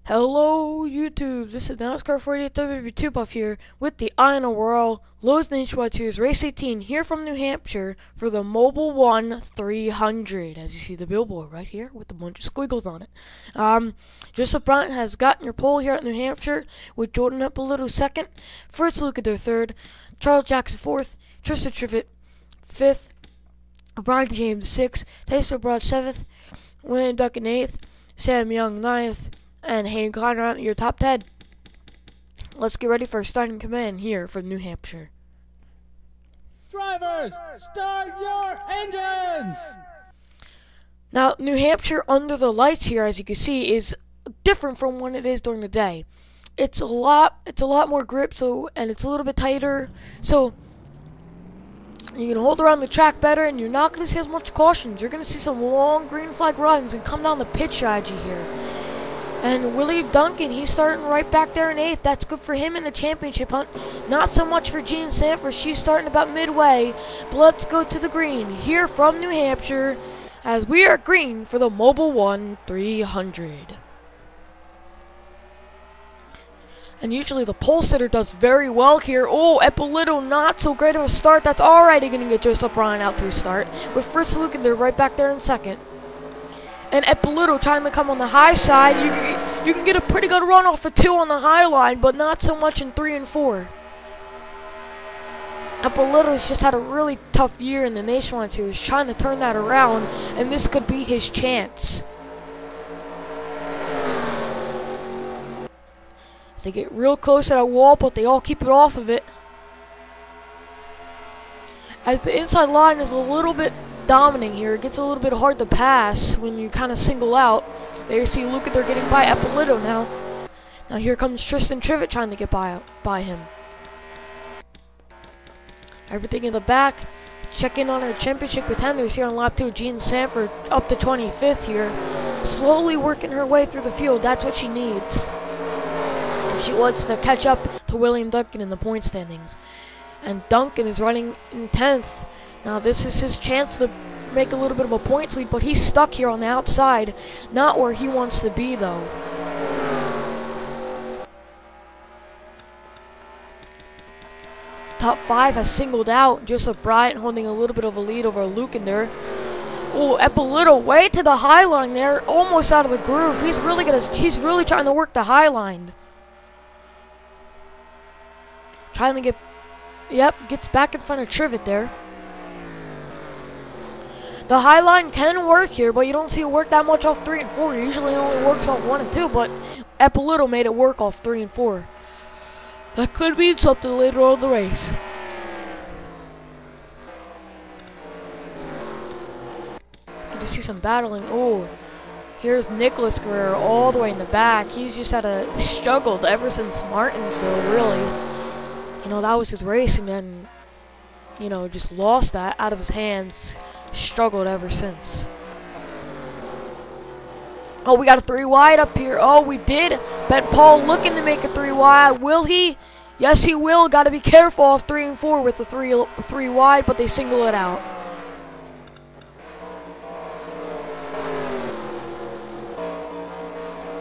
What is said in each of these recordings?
Hello YouTube, this is NASCAR 48WB2 Buff here with the INORL Lowe's Nationwide Series Race 18 here from New Hampshire for the Mobil 1 300. As you see the billboard right here with a bunch of squiggles on it. Joseph Bryant has gotten your pole here at New Hampshire with Jordan Eppolito second, Fritz Lucader third, Charles Jackson fourth, Tristan Trivett fifth, Brian James sixth, Tyson Broad seventh, William Duncan eighth, Sam Young ninth, and Hayden Kleiner out in your top 10. Let's get ready for starting command here from New Hampshire. Drivers, start your engines! Now, New Hampshire under the lights here, as you can see, is different from when it is during the day. It's a lot more grip, and it's a little bit tighter, so you can hold around the track better, and you're not going to see as much cautions. You're going to see some long green flag runs and come down the pit strategy here. And Willie Duncan, he's starting right back there in 8th. That's good for him in the championship hunt. Not so much for Jean Sanford. She's starting about midway. But let's go to the green here from New Hampshire as we are green for the Mobil 1 300. And usually the pole sitter does very well here. Oh, Eppolito, not so great of a start. That's already going to get Joseph Bryant out to a start. With Fritz Lucader right back there in 2nd. And Eppolito trying to come on the high side. You can get a pretty good run off of 2 on the high line, but not so much in 3 and 4. Eppolito's just had a really tough year in the Nationwide Series, trying to turn that around, and this could be his chance. They get real close to that wall, but they all keep it off of it. As the inside line is a little bit dominating here, it gets a little bit hard to pass when you kind of single out. There you see Luca, they're getting by Eppolito now. Now here comes Tristan Trivett trying to get by him. Everything in the back. Check in on our championship contenders here on lap 2. Jean Sanford up to 25th here. Slowly working her way through the field. That's what she needs if she wants to catch up to William Duncan in the point standings. And Duncan is running in 10th. Now this is his chance to make a little bit of a points lead, but he's stuck here on the outside. Not where he wants to be, though. Top 5 has singled out. Joseph Bryant holding a little bit of a lead over Lucader. Oh, Eppolito way to the high line there, almost out of the groove. He's really trying to work the high line. Trying to gets back in front of Trivett there. The high line can work here, but you don't see it work that much off 3 and 4. It usually only works off 1 and 2, but Eppolito made it work off 3 and 4. That could mean something later on in the race. You can see some battling. Oh, here's Nicholas Guerrero all the way in the back. He's just struggled ever since Martinsville, really. You know, that was his race, and then, you know, just lost that out of his hands. Struggled ever since. Oh, we got a 3 wide up here. Oh, we did. Ben Paul looking to make a 3 wide. Will he? Yes, he will. Got to be careful off 3 and 4 with the 3 wide, but they single it out.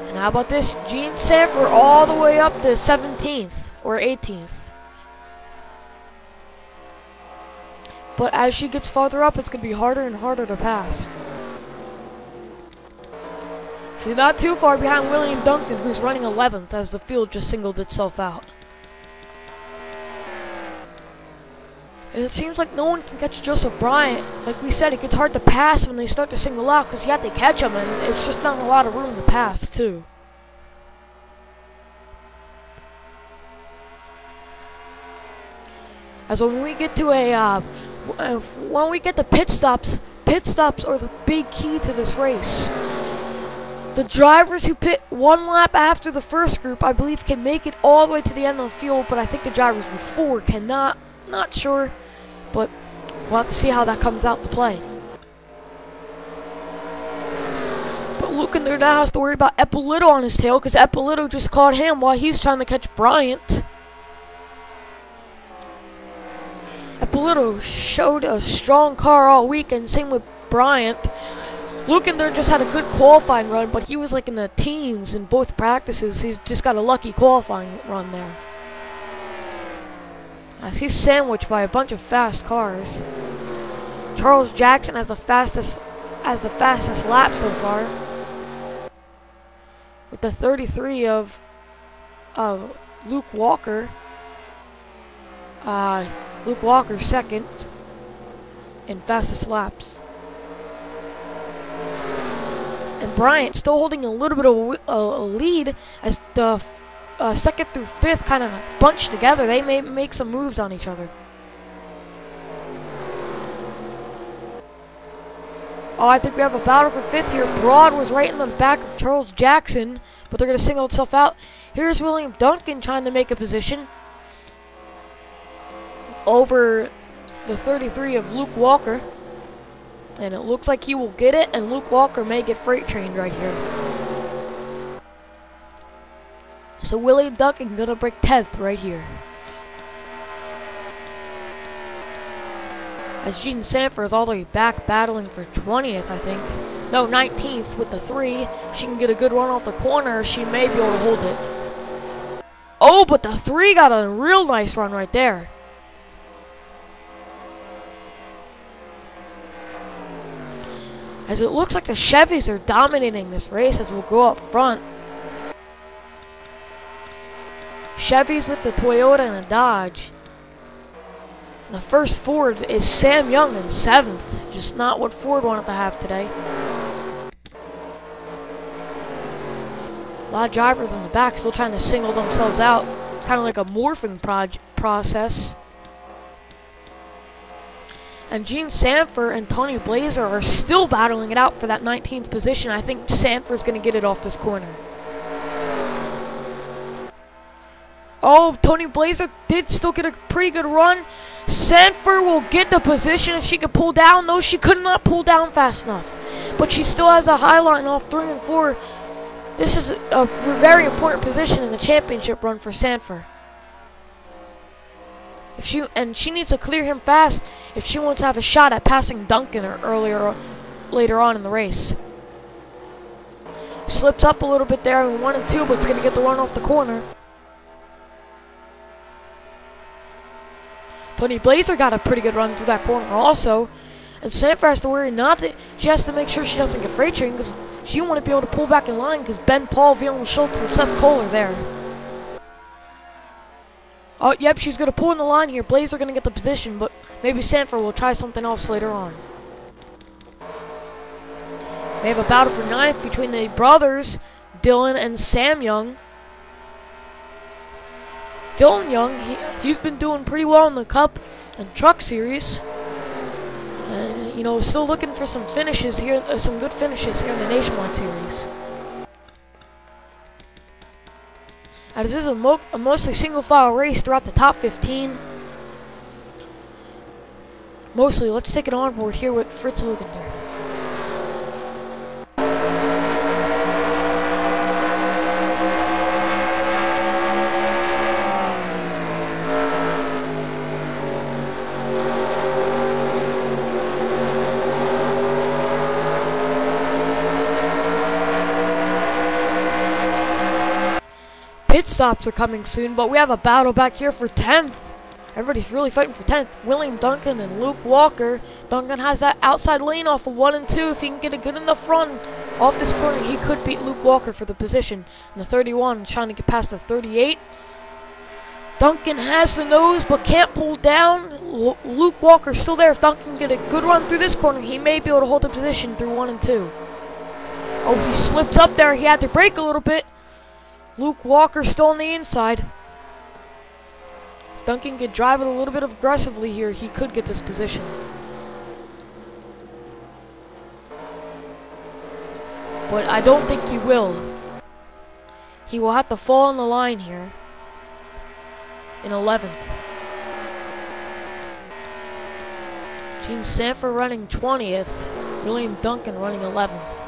And how about this? Jean Sanford all the way up to 17th or 18th. But as she gets farther up, it's going to be harder and harder to pass. She's not too far behind William Duncan, who's running 11th as the field just singled itself out. And it seems like no one can catch Joseph Bryant. Like we said, it gets hard to pass when they start to single out because you have to catch them, and it's just not a lot of room to pass, too. As when we get to when we get to pit stops are the big key to this race. The drivers who pit 1 lap after the first group, I believe, can make it all the way to the end of the field, but I think the drivers before cannot. Not sure, but we'll have to see how that comes out to play. But Lucader now has to worry about Eppolito on his tail, because Eppolito just caught him while he's trying to catch Bryant. Eppolito showed a strong car all weekend, same with Bryant. Lukinder just had a good qualifying run, but he was like in the teens in both practices. He just got a lucky qualifying run there. As he's sandwiched by a bunch of fast cars. Charles Jackson has the fastest lap so far, with the 33 of Luke Walker. Luke Walker second in fastest laps. And Bryant still holding a little bit of a lead as the second through fifth kind of bunched together. They may make some moves on each other. Oh, I think we have a battle for fifth here. Broad was right in the back of Charles Jackson, but they're going to single itself out. Here's William Duncan trying to make a position over the 33 of Luke Walker. And it looks like he will get it, and Luke Walker may get freight trained right here. So William Duncan going to break 10th right here. As Gene Sanford is all the way back battling for 20th, I think. No, 19th with the 3. She can get a good run off the corner. She may be able to hold it. Oh, but the 3 got a real nice run right there. As it looks like the Chevys are dominating this race as we'll go up front. Chevys with the Toyota and a Dodge. The first Ford is Sam Young in 7th. Just not what Ford wanted to have today. A lot of drivers in the back still trying to single themselves out. Kind of like a morphing process. And Gene Sanford and Tony Blazer are still battling it out for that 19th position. I think Sanford's going to get it off this corner. Oh, Tony Blazer did still get a pretty good run. Sanford will get the position if she could pull down, though she could not pull down fast enough. But she still has the high line off 3 and 4. This is a very important position in the championship run for Sanford. She needs to clear him fast if she wants to have a shot at passing Duncan later on in the race. Slips up a little bit there in 1 and 2, but it's going to get the run off the corner. Tony Blazer got a pretty good run through that corner also. And Sanford has to worry not that she has to make sure she doesn't get freight trained because she won't be able to pull back in line because Ben Paul, Violin Schultz, and Seth Cole are there. Oh, yep, she's going to pull in the line here. Blazer going to get the position, but maybe Sanford will try something else later on. We have a battle for 9th between the brothers, Dylan and Sam Young. Dylan Young, he's been doing pretty well in the Cup and Truck Series. And, you know, still looking for some finishes here, some good finishes here in the Nationwide Series. As this is a mostly single-file race throughout the top 15. Mostly, let's take it on board here with Fritz Lugender. Pit stops are coming soon, but we have a battle back here for 10th. Everybody's really fighting for 10th. William Duncan and Luke Walker. Duncan has that outside lane off of 1 and 2. If he can get it good in the front off this corner, he could beat Luke Walker for the position. And the 31 trying to get past the 38. Duncan has the nose but can't pull down. Luke Walker's still there. If Duncan can get a good run through this corner, he may be able to hold the position through 1 and 2. Oh, he slips up there. He had to brake a little bit. Luke Walker still on the inside. If Duncan could drive it a little bit aggressively here, he could get this position. But I don't think he will. He will have to fall on the line here in 11th. Gene Sanford running 20th. William Duncan running 11th.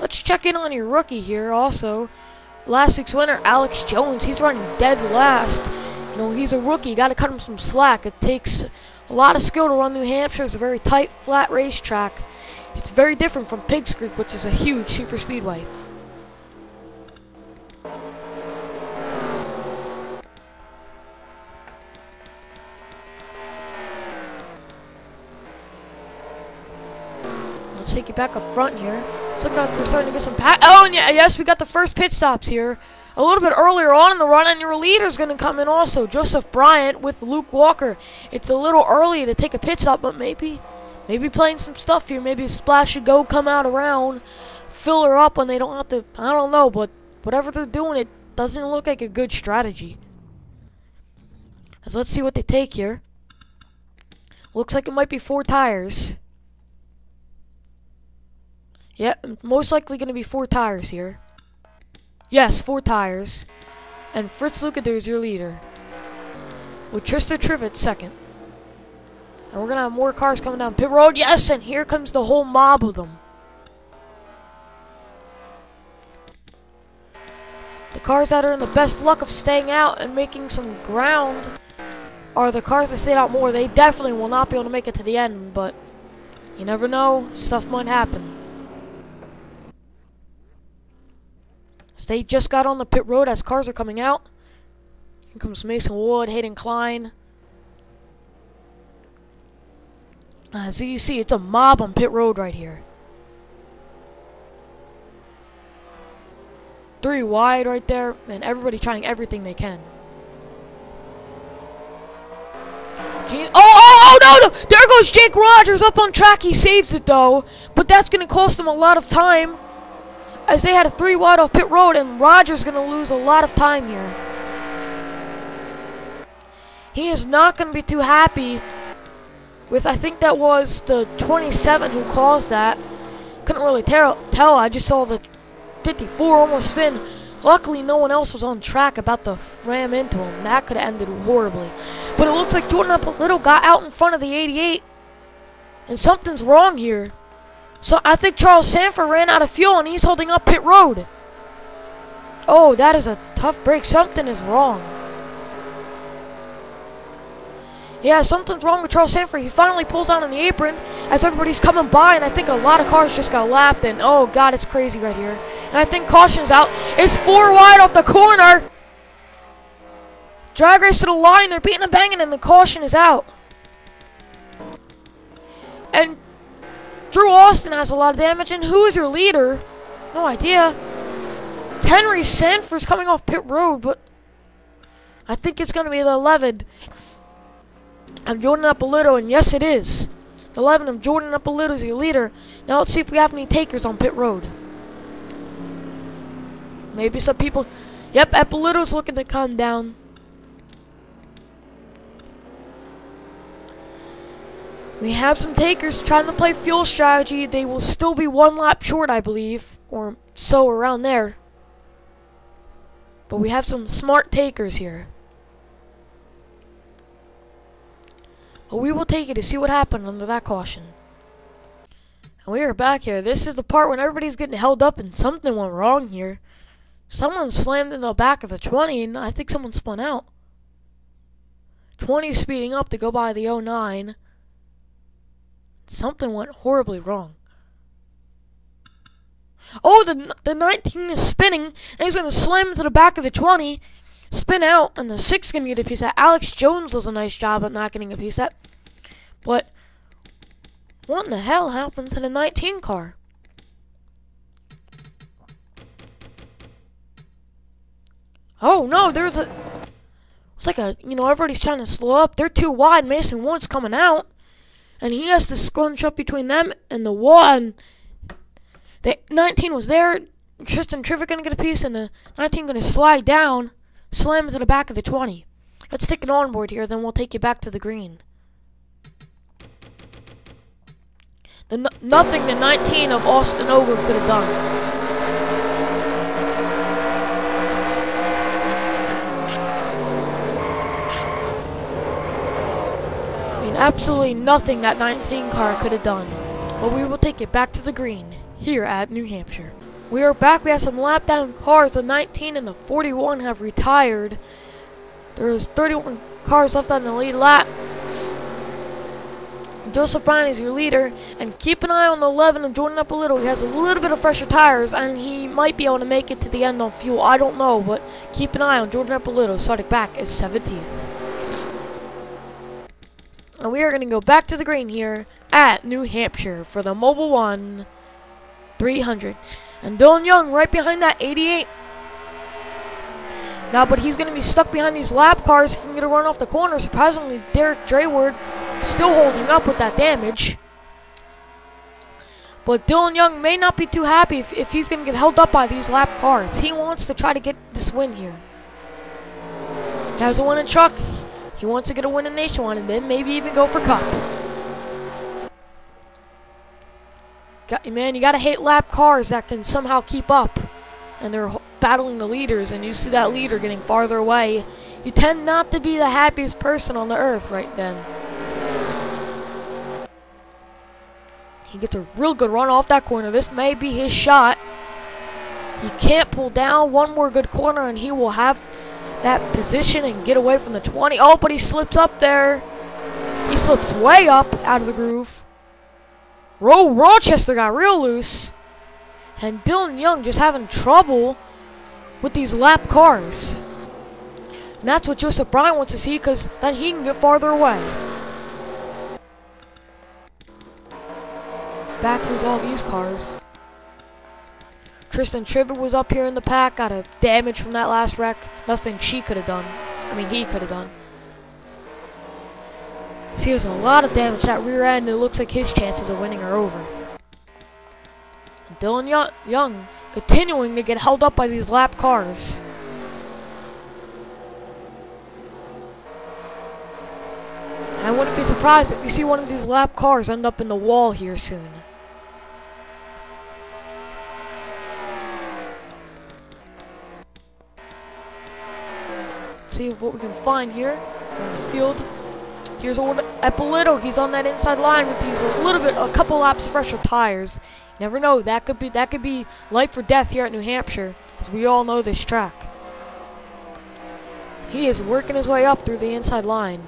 Let's check in on your rookie here also. Last week's winner, Alex Jones, he's running dead last. You know, he's a rookie. Got to cut him some slack. It takes A lot of skill to run New Hampshire. It's a very tight, flat racetrack. It's very different from Pigs Creek, which is a huge super speedway. Let's take you back up front here. Looks like we're starting to get some oh, and yes, we got the first pit stops here. A little bit earlier on in the run, and your leader's going to come in also. Joseph Bryant with Luke Walker. It's a little early to take a pit stop, but maybe playing some stuff here. Maybe a Splash and Go come out around, fill her up when they don't have to. I don't know, but whatever they're doing, it doesn't look like a good strategy. So let's see what they take here. Looks like it might be 4 tires. Yep, most likely going to be 4 tires here. Yes, 4 tires. And Fritz Lukador is your leader, with Trista Trivett second. And we're going to have more cars coming down pit road. Yes, and here comes the whole mob of them. The cars that are in the best luck of staying out and making some ground are the cars that stayed out more. They definitely will not be able to make it to the end, but you never know. Stuff might happen. They just got on the pit road as cars are coming out. Here comes Mason Wood, Hayden Klein. As you see, it's a mob on pit road right here. 3 wide right there, and everybody trying everything they can. Oh, no! There goes Jake Rogers up on track. He saves it, though. But that's going to cost him a lot of time, as they had a 3 wide off pit road, and Rogers going to lose a lot of time here. He is not going to be too happy with, I think that was the 27 who caused that. Couldn't really tell. I just saw the 54 almost spin. Luckily, no one else was on track about to ram into him. That could have ended horribly. But it looks like Jordan Up a Little got out in front of the 88. And something's wrong here. So I think Charles Sanford ran out of fuel and he's holding up pit road. Oh, that is a tough break. Something is wrong. Yeah, something's wrong with Charles Sanford. He finally pulls down on the apron as everybody's coming by, and I think a lot of cars just got lapped, and oh god, it's crazy right here. And I think caution's out. It's 4 wide off the corner. Drag race to the line. They're beating and banging, and the caution is out. And Drew Austin has a lot of damage, and who is your leader? No idea. Henry Sanford's coming off pit road, but I think it's going to be the 11 of Jordan Appolito, and yes, it is. The 11 of Jordan Appolito is your leader. Now let's see if we have any takers on pit road. Maybe some people. Yep, Appolito's looking to come down. We have some takers trying to play fuel strategy. They will still be 1 lap short, I believe, or so around there. But we have some smart takers here. But we will take it to see what happened under that caution. And we are back here. This is the part when everybody's getting held up and something went wrong here. Someone slammed in the back of the 20, and I think someone spun out. 20 speeding up to go by the 09. Something went horribly wrong. Oh, the 19 is spinning, and he's going to slam into the back of the 20, spin out, and the 6 is going to get a piece of that. Alex Jones does a nice job at not getting a piece of that. But what in the hell happened to the 19 car? Oh, no, there's a... It's like a, everybody's trying to slow up. They're too wide. Mason Wood's coming out. And he has to scrunch up between them and the wall. And the 19 was there. Tristan Trivett going to get a piece. And the 19 going to slide down. Slam into the back of the 20. Let's take an onboard here. Then we'll take you back to the green. Nothing the 19 of Austin Ogre could have done. Absolutely nothing that 19 car could have done. But we will take it back to the green here at New Hampshire. We are back. We have some lap down cars. The 19 and the 41 have retired. There's 31 cars left on the lead lap. Joseph Bryan is your leader, and keep an eye on the 11 and join up a little. He has a little bit of fresher tires, and he might be able to make it to the end on fuel. I don't know, but keep an eye on Jordan up a little. Starting back is 17th. And we are going to go back to the green here at New Hampshire for the Mobil 1 300. And Dylan Young right behind that 88. Now, but he's going to be stuck behind these lap cars if he's going to run off the corner. Surprisingly, Derek Drayward still holding up with that damage. But Dylan Young may not be too happy if he's going to get held up by these lap cars. He wants to try to get this win here. He has a win in truck. He wants to get a win in Nationwide and then maybe even go for Cup. Man, you got to hate lap cars that can somehow keep up. And they're battling the leaders, and you see that leader getting farther away. You tend not to be the happiest person on the earth right then. He gets a real good run off that corner. This may be his shot. He can't pull down. One more good corner, and he will have that position and get away from the 20. Oh, but he slips up there. He slips way up out of the groove. Rochester got real loose. And Dylan Young just having trouble with these lap cars. And that's what Joseph Bryan wants to see, because then he can get farther away. Back through all these cars. Tristan Trivet was up here in the pack, got a damage from that last wreck. Nothing she could have done. I mean, he could have done. See, there's a lot of damage to that rear end, and it looks like his chances of winning are over. Dylan Young continuing to get held up by these lap cars. I wouldn't be surprised if you see one of these lap cars end up in the wall here soon. See what we can find here on the field. Here's old Eppolito. He's on that inside line with these a couple laps fresher tires. You never know. That could be life or death here at New Hampshire, as we all know this track. He is working his way up through the inside line.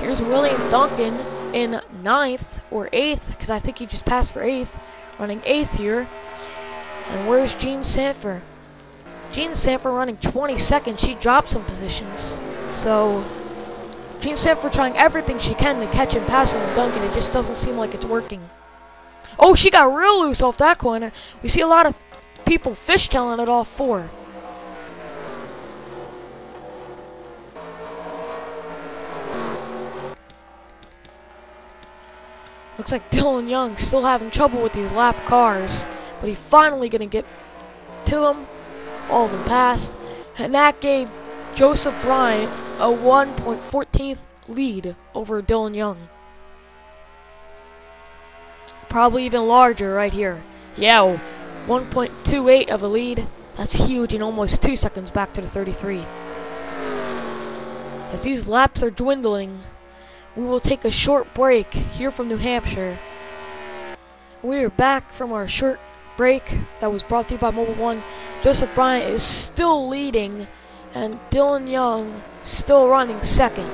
Here's William Duncan in 9th or 8th, because I think he just passed for 8th, running 8th here. And where's Jean Sanford? Jean Sanford running 22nd. She dropped some positions. So Jean Sanford trying everything she can to catch and pass William Duncan. It just doesn't seem like it's working. Oh, she got real loose off that corner. We see a lot of people fishtailing it off 4. Looks like Dylan Young still having trouble with these lap cars, but he's finally going to get to them. All of them passed, and that gave Joseph Bryan a 1.14th lead over Dylan Young. Probably even larger right here. Yeah, 1.28 of a lead. That's huge, and almost 2 seconds back to the 33. As these laps are dwindling, we will take a short break here from New Hampshire. We are back from our short break that was brought to you by Mobil 1. Joseph Bryan is still leading, and Dylan Young still running 2nd.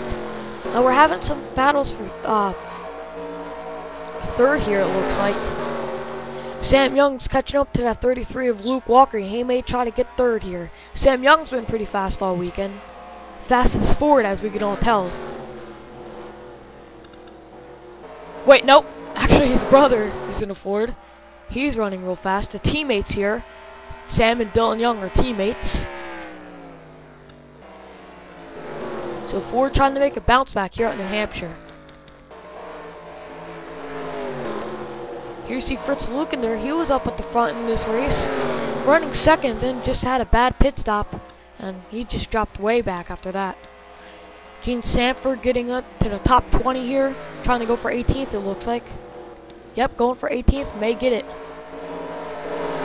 Now we're having some battles for 3rd here, it looks like. Sam Young's catching up to that 33 of Luke Walker. He may try to get 3rd here. Sam Young's been pretty fast all weekend. Fastest Ford, as we can all tell. Wait, nope. Actually, his brother is in a Ford. He's running real fast. The teammates here, Sam and Dylan Young, are teammates. So Ford trying to make a bounce back here at New Hampshire. Here you see Fritz Lukender. He was up at the front in this race, running 2nd, then just had a bad pit stop, and he just dropped way back after that. Gene Sanford getting up to the top 20 here, trying to go for 18th, it looks like. Yep, going for 18th, may get it.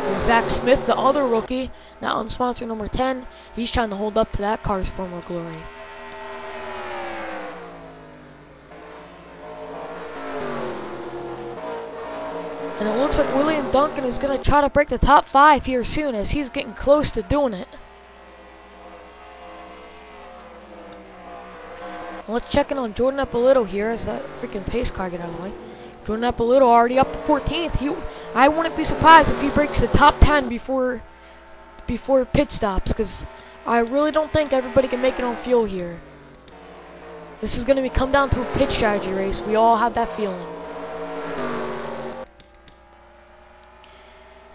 There's Zach Smith, the other rookie, now on sponsor number 10. He's trying to hold up to that car's former glory. And it looks like William Duncan is going to try to break the top 5 here soon, as he's getting close to doing it. Let's check in on Jordan Ippolito here as that freaking pace car get out of the way. Jordan Ippolito already up to 14th. I wouldn't be surprised if he breaks the top 10 before pit stops, because I really don't think everybody can make it on fuel here. This is going to come down to a pit strategy race. We all have that feeling.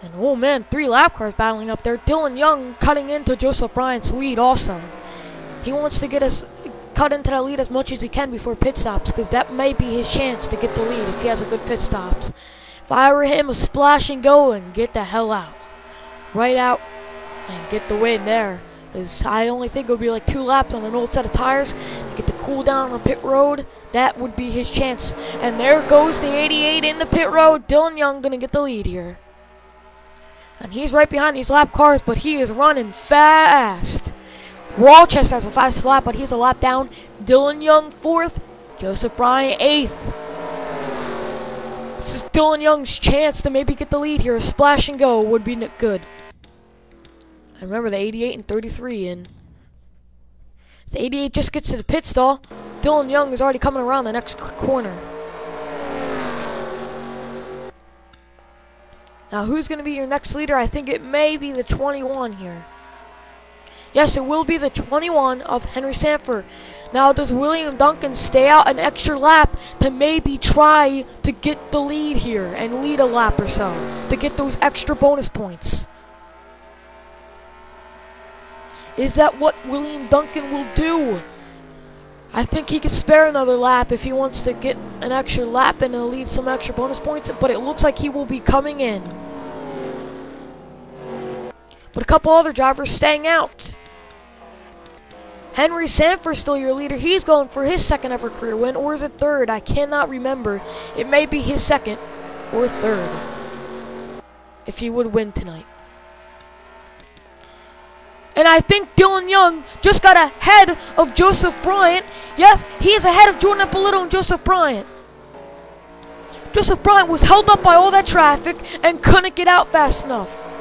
And oh man, 3 lap cars battling up there. Dylan Young cutting into Joseph Bryant's lead also. He wants to cut into that lead as much as he can before pit stops, because that may be his chance to get the lead if he has a good pit stops. If I were him, a splash and go and get the hell out. Right out and get the win there. Because I only think it would be like 2 laps on an old set of tires to get the cool down on pit road. That would be his chance. And there goes the 88 in the pit road. Dylan Young going to get the lead here. And he's right behind these lap cars, but he is running fast. Rochester has the fastest lap, but he's a lap down. Dylan Young 4th. Joseph Bryant 8th. This is Dylan Young's chance to maybe get the lead here. A splash and go would be good. And remember the 88 and 33 in. The 88 just gets to the pit stall. Dylan Young is already coming around the next corner. Now who's going to be your next leader? I think it may be the 21 here. Yes, it will be the 21 of Henry Sanford. Now, does William Duncan stay out an extra lap to maybe try to get the lead here and lead a lap or so to get those extra bonus points? Is that what William Duncan will do? I think he could spare another lap if he wants to get an extra lap and lead some extra bonus points, but it looks like he will be coming in. But a couple other drivers staying out. Henry Sanford still your leader. He's going for his 2nd ever career win, or is it 3rd? I cannot remember. It may be his 2nd or 3rd if he would win tonight. And I think Dylan Young just got ahead of Joseph Bryant. Yes, he is ahead of Jordan Ippolito and Joseph Bryant. Joseph Bryant was held up by all that traffic and couldn't get out fast enough.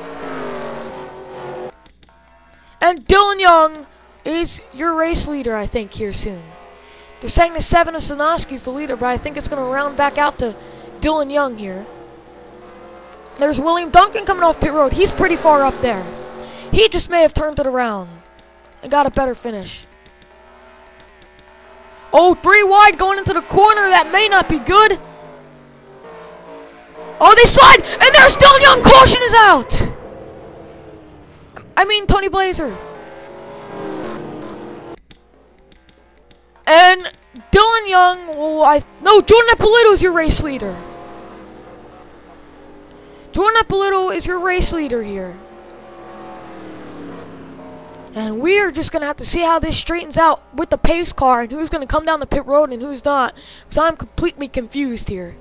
And Dylan Young is your race leader, I think, here soon. They're saying the 7 of Sanoski's the leader, but I think it's going to round back out to Dylan Young here. There's William Duncan coming off pit road. He's pretty far up there. He just may have turned it around and got a better finish. Oh, 3 wide going into the corner. That may not be good. Oh, they slide, and there's Dylan Young. Caution is out. I mean, Tony Blazer. And Dylan Young, no, Jordan Ippolito is your race leader. Jordan Ippolito is your race leader here. And we are just going to have to see how this straightens out with the pace car and who's going to come down the pit road and who's not. Because I'm completely confused here.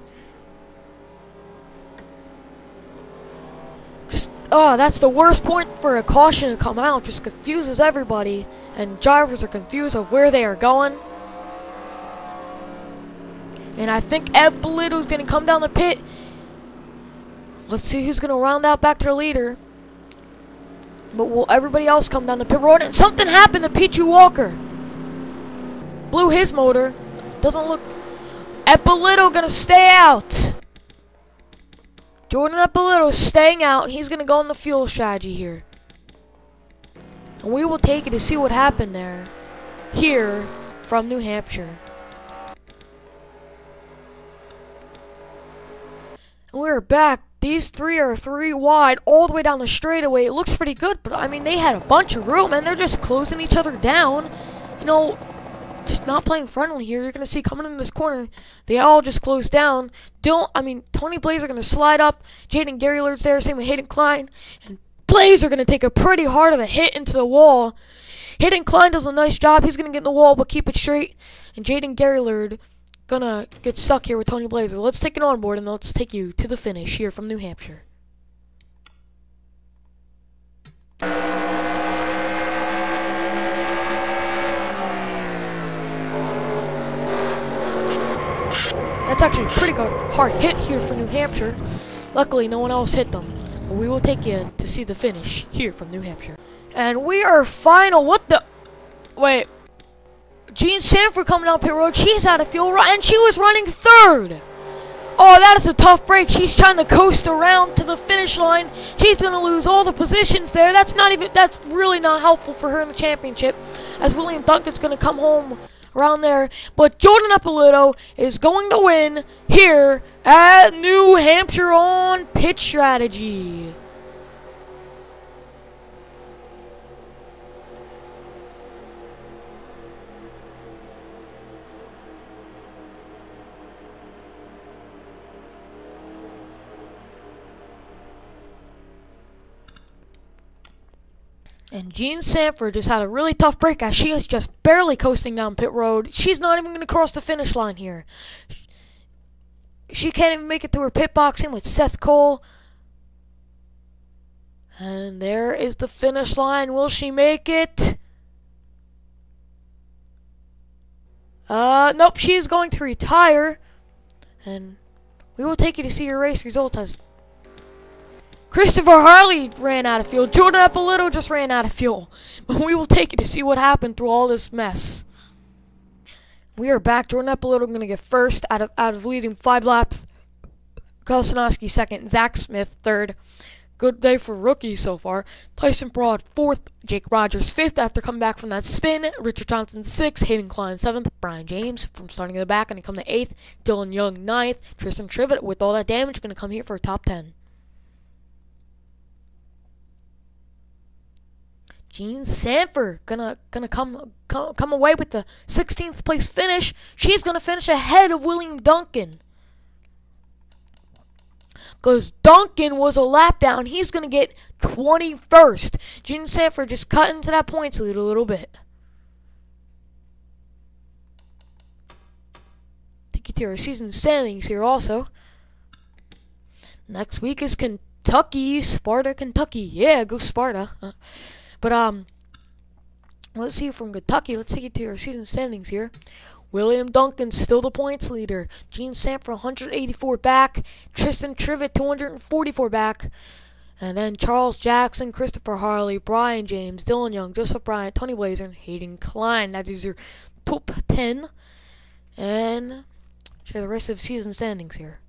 That's the worst point for a caution to come out. Just confuses everybody. And drivers are confused of where they are going. And I think Ippolito is going to come down the pit. Let's see who's going to round out back to the leader. But will everybody else come down the pit road? And something happened to P.J. Walker. Blew his motor. Doesn't look... Ippolito going to stay out. Jordan Ippolito is staying out. He's going to go on the fuel strategy here. And we will take it to see what happened there. Here from New Hampshire. And we're back. These 3 are 3 wide all the way down the straightaway. It looks pretty good, but I mean, they had a bunch of room and they're just closing each other down. You know, just not playing friendly here. You're going to see coming in this corner, they all just close down. Tony Blaze are going to slide up. Jaden Garylard's there, same with Hayden Klein. And Blaze are going to take a pretty hard of a hit into the wall. Hayden Klein does a nice job. He's going to get in the wall, but keep it straight. And Jaden Garylard gonna get stuck here with Tony Blazer. Let's take it on board and let's take you to the finish here from New Hampshire. That's actually a pretty good hard hit here for New Hampshire. Luckily, no one else hit them. But we will take you to see the finish here from New Hampshire. And we are final. What the... Wait. Jean Sanford coming down pit road. She's out of fuel, and she was running third. Oh, that is a tough break. She's trying to coast around to the finish line. She's going to lose all the positions there. That's really not helpful for her in the championship, as William Duncan's going to come home around there. But Jordan Ippolito is going to win here at New Hampshire on Pit Strategy. And Jean Sanford just had a really tough break as she is just barely coasting down pit road. She's not even going to cross the finish line here. She can't even make it to her pit box in with Seth Cole. And there is the finish line. Will she make it? Nope, she is going to retire. And we will take you to see your race results as Christopher Harley ran out of fuel. Jordan Ippolito just ran out of fuel. But we will take you to see what happened through all this mess. We are back. Jordan Ippolito going to get first out of leading 5 laps. Kosinowski second. Zach Smith third. Good day for rookies so far. Tyson Broad fourth. Jake Rogers fifth after coming back from that spin. Richard Johnson sixth. Hayden Klein seventh. Brian James from starting in the back going to come to 8th. Dylan Young ninth. Tristan Trivet with all that damage going to come here for a top 10. Jean Sanford gonna come away with the 16th place finish. She's gonna finish ahead of William Duncan, because Duncan was a lap down. He's gonna get 21st. Jean Sanford just cut into that points lead a little bit. Take you to our season standings here also. Next week is Kentucky, Sparta, Kentucky. Yeah, go Sparta. But, let's see from Kentucky. Let's take it to our season standings here. William Duncan still the points leader. Jean Sanford 184 back. Tristan Trivet 244 back. And then Charles Jackson, Christopher Harley, Brian James, Dylan Young, Joseph Bryant, Tony Blazer, and Hayden Klein. That is your top 10. And show the rest of the season standings here.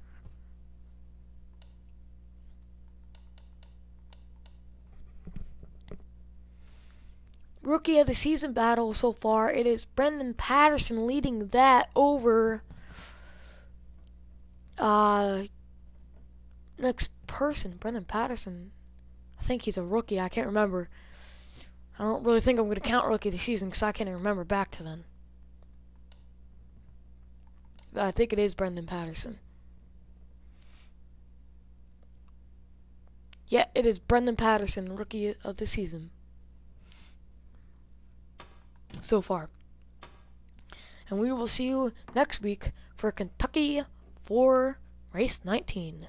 Rookie of the season battle so far, it is Brendan Patterson leading that over next person. Brendan Patterson, I think he's a rookie. I can't remember. I don't really think I'm going to count rookie of the season because I can't even remember back to then. But I think it is Brendan Patterson. Yeah, it is Brendan Patterson, rookie of the season so far. And we will see you next week for Kentucky for race 19.